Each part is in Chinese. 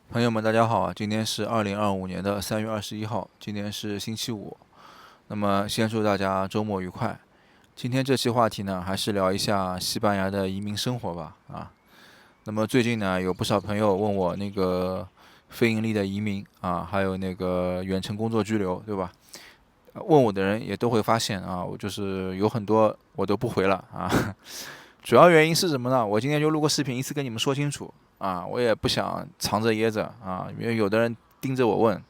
朋友们，大家好啊！今天是2025年的3月21号，今天是星期五。那么，先祝大家周末愉快。今天这期话题呢，还是聊一下西班牙的移民生活吧。那么最近呢，有不少朋友问我那个非盈利的移民还有那个远程工作居留，对吧？问我的人也都会发现我就是有很多我都不回了主要原因是什么呢？我今天就录个视频，一次跟你们说清楚我也不想藏着掖着因为有的人盯着我问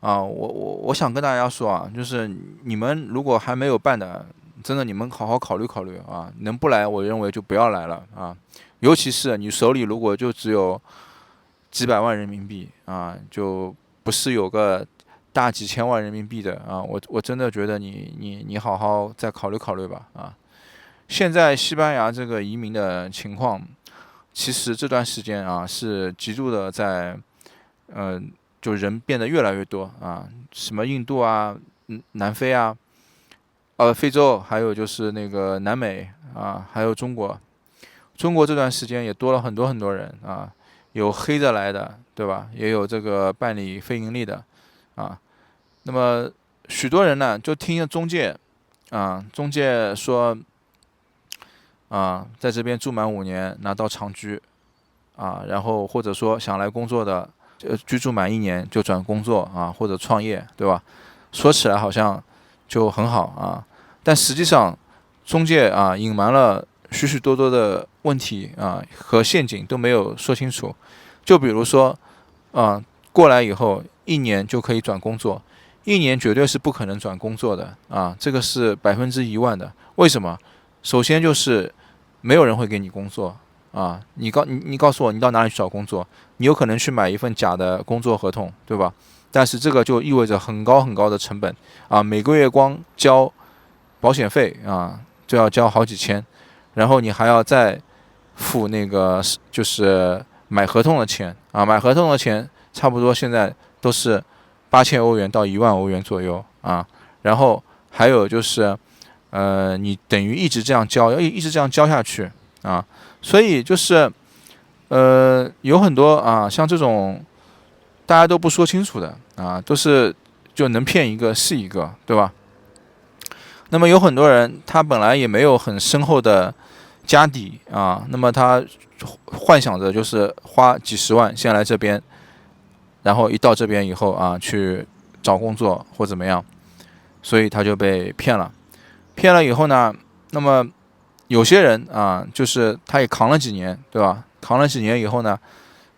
我想跟大家说就是你们如果还没有办的，真的你们好好考虑考虑能不来，我认为就不要来了尤其是你手里如果就只有几百万人民币就不是有个大几千万人民币的我真的觉得你好好再考虑考虑吧现在西班牙这个移民的情况，其实这段时间是极度的在，就人变得越来越多什么印度南非非洲，还有就是那个南美还有中国，中国这段时间也多了很多很多人有黑着来的，对吧？也有这个办理非盈利的那么许多人呢就听着中介中介说。在这边住满5年拿到长居然后或者说想来工作的，居住满1年就转工作或者创业，对吧？说起来好像就很好但实际上中介隐瞒了许许多多的问题和陷阱都没有说清楚。就比如说过来以后1年就可以转工作，1年绝对是不可能转工作的这个是100%的。为什么？首先就是没有人会给你工作你告诉我你到哪里去找工作？你有可能去买一份假的工作合同，对吧？但是这个就意味着很高很高的成本每个月光交保险费就要交好几千，然后你还要再付那个就是买合同的钱买合同的钱差不多现在都是8000欧元到1万欧元左右然后还有就是你等于一直这样交，要一直这样交下去所以就是有很多像这种大家都不说清楚的都是就能骗一个是一个，对吧？那么有很多人他本来也没有很深厚的家底那么他幻想着就是花几十万先来这边，然后一到这边以后去找工作或怎么样，所以他就被骗了。骗了以后呢，那么有些人就是他也扛了几年，对吧？扛了几年以后呢，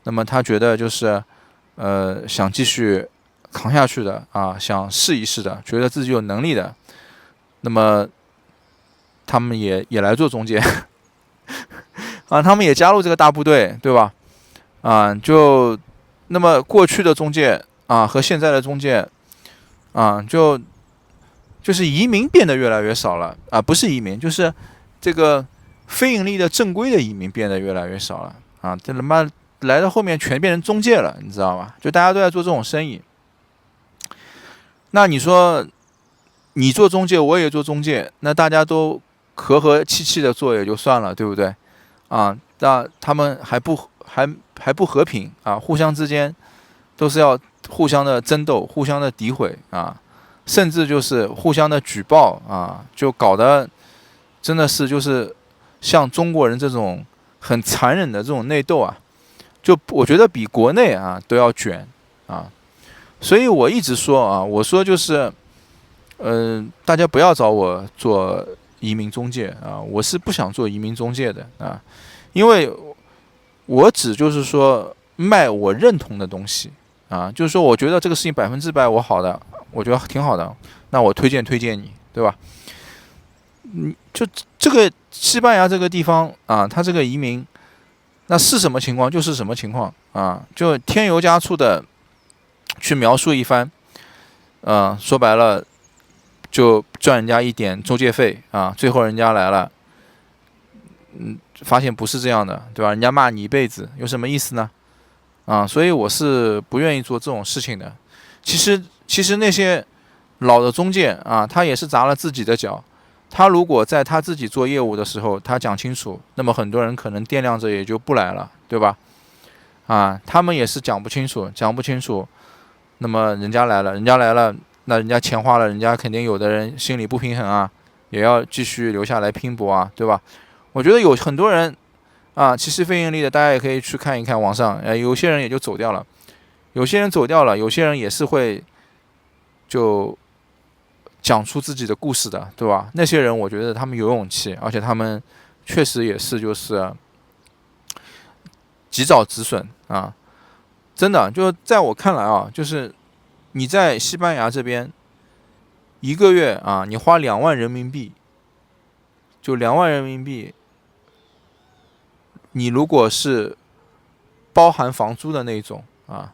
那么他觉得就是想继续扛下去的想试一试的，觉得自己有能力的，那么他们也来做中介他们也加入这个大部队，对吧？就那么过去的中介和现在的中介就是移民变得越来越少了不是移民，就是这个非盈利的正规的移民变得越来越少了这他妈来到后面全变成中介了，你知道吧？就大家都在做这种生意。那你说你做中介，我也做中介，那大家都和和气气的做也就算了，对不对那他们还不和平互相之间都是要互相的争斗，互相的诋毁甚至就是互相的举报就搞得真的是就是像中国人这种很残忍的这种内斗就我觉得比国内都要卷所以我一直说我说就是大家不要找我做移民中介我是不想做移民中介的因为我只就是说卖我认同的东西就是说我觉得这个事情100%我好的，我觉得挺好的，那我推荐你，对吧？就这个西班牙这个地方它这个移民，那是什么情况就是什么情况就添油加醋的去描述一番，说白了就赚人家一点中介费最后人家来了，发现不是这样的，对吧？人家骂你一辈子，有什么意思呢？所以我是不愿意做这种事情的。其实那些老的中介他也是砸了自己的脚。他如果在他自己做业务的时候，他讲清楚，那么很多人可能掂量着也就不来了，对吧？啊，他们也是讲不清楚，那么人家来了，那人家钱花了，人家肯定有的人心里不平衡啊，也要继续留下来拼搏啊，对吧？我觉得有很多人啊，其实非盈利的，大家也可以去看一看网上，有些人也就走掉了，有些人走掉了，有些人也是会就讲出自己的故事的，对吧？那些人我觉得他们有勇气，而且他们确实也是就是及早止损啊，真的就在我看来啊，就是你在西班牙这边一个月啊，你花2万人民币，就2万人民币，你如果是包含房租的那种啊，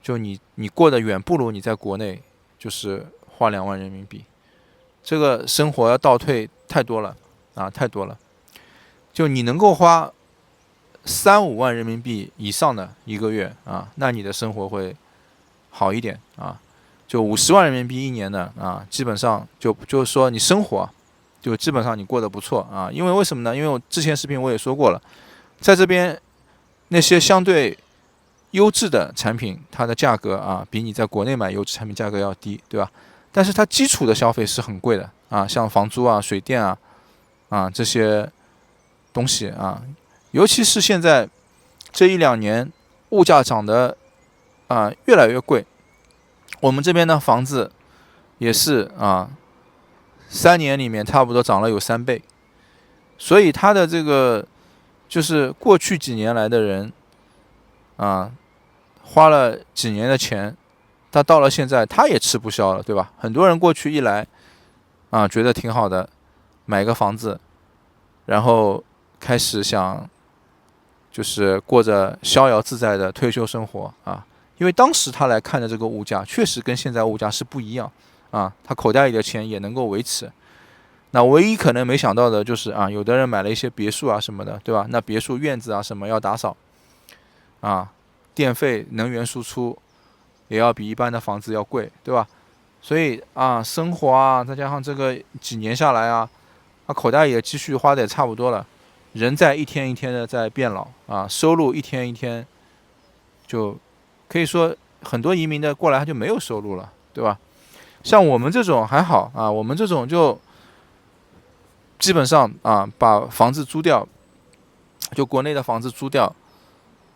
就你过得远不如你在国内就是花2万人民币，这个生活要倒退太多了啊，太多了。就你能够花3、5万人民币以上的一个月啊，那你的生活会好一点啊。就50万人民币一年的啊，基本上就是说你生活就基本上你过得不错啊。因为为什么呢？因为我之前视频我也说过了，在这边那些相对优质的产品，它的价格啊，比你在国内买优质产品价格要低，对吧？但是它基础的消费是很贵的啊，像房租啊、水电啊这些东西啊，尤其是现在这1、2年物价涨得越来越贵。我们这边的房子也是啊，3年里面差不多涨了有3倍，所以它的这个就是过去几年来的人啊，花了几年的钱，他到了现在他也吃不消了，对吧？很多人过去一来啊，觉得挺好的，买个房子，然后开始想就是过着逍遥自在的退休生活啊。因为当时他来看的这个物价，确实跟现在物价是不一样啊，他口袋里的钱也能够维持。那唯一可能没想到的就是啊，有的人买了一些别墅啊什么的，对吧？那别墅院子啊什么要打扫啊，电费、能源输出也要比一般的房子要贵，对吧？所以啊，生活啊，再加上这个几年下来啊，口袋里的积蓄花的也差不多了，人在一天一天的在变老啊，收入一天一天就可以说很多移民的过来他就没有收入了，对吧？像我们这种还好啊，我们这种就基本上啊把房子租掉，就国内的房子租掉，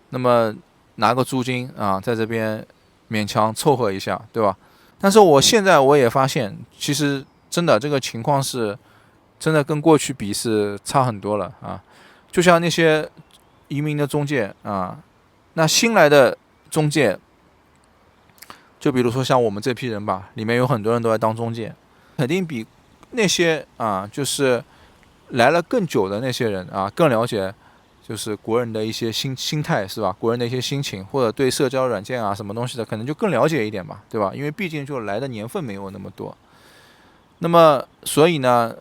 那么拿个租金啊在这边勉强凑合一下，对吧？但是我现在我也发现，其实真的这个情况是真的跟过去比是差很多了啊。就像那些移民的中介啊，那新来的中介，就比如说像我们这批人吧，里面有很多人都在当中介，肯定比那些啊就是来了更久的那些人啊更了解就是国人的一些心态，是吧？国人的一些心情，或者对社交软件啊什么东西的，可能就更了解一点吧，对吧？因为毕竟就来的年份没有那么多。那么所以呢，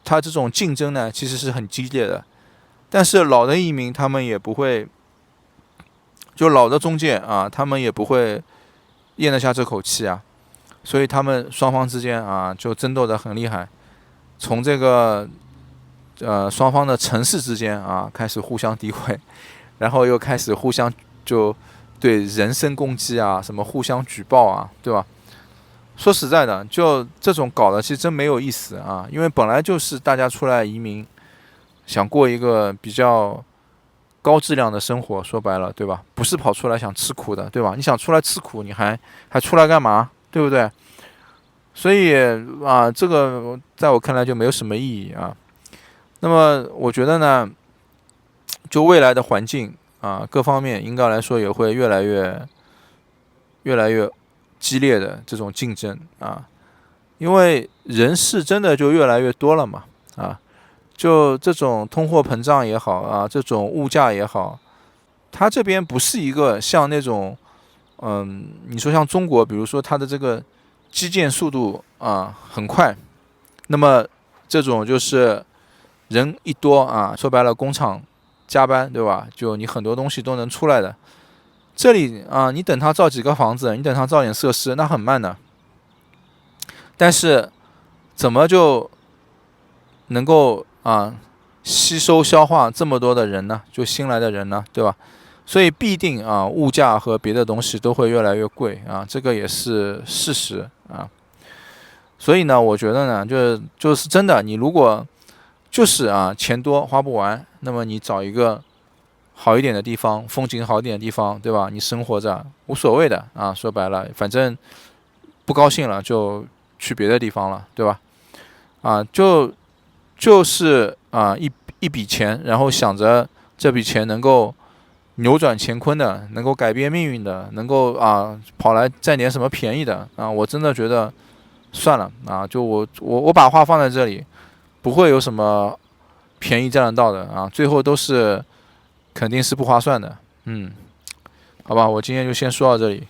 他这种竞争呢其实是很激烈的。但是老的移民他们也不会，就老的中介啊，他们也不会咽得下这口气啊，所以他们双方之间啊就争斗得很厉害，从这个双方的城市之间啊开始互相诋毁，然后又开始互相就对人身攻击啊，什么互相举报啊，对吧？说实在的，就这种搞的其实真没有意思啊，因为本来就是大家出来移民，想过一个比较高质量的生活，说白了，对吧？不是跑出来想吃苦的，对吧？你想出来吃苦，你还出来干嘛？对不对？所以啊，这个在我看来就没有什么意义啊。那么我觉得呢，就未来的环境啊，各方面应该来说也会越来越激烈的这种竞争啊，因为人事真的就越来越多了嘛啊，就这种通货膨胀也好啊，这种物价也好，它这边不是一个像那种你说像中国，比如说它的这个基建速度啊很快，那么这种就是人一多啊，说白了工厂加班，对吧？就你很多东西都能出来的。这里啊，你等他造几个房子，你等他造点设施，那很慢的。但是怎么就能够吸收消化这么多的人呢？就新来的人呢，对吧？所以必定啊，物价和别的东西都会越来越贵啊，这个也是事实啊。所以呢，我觉得呢，就是真的，你如果就是钱多花不完，那么你找一个好一点的地方，风景好一点的地方，对吧？你生活着无所谓的啊，说白了，反正不高兴了就去别的地方了，对吧？啊，就是一笔钱，然后想着这笔钱能够扭转乾坤的，能够改变命运的，能够跑来占点什么便宜的啊，我真的觉得算了啊，就我把话放在这里，不会有什么便宜占得到的啊，最后都是肯定是不划算的。好吧，我今天就先说到这里。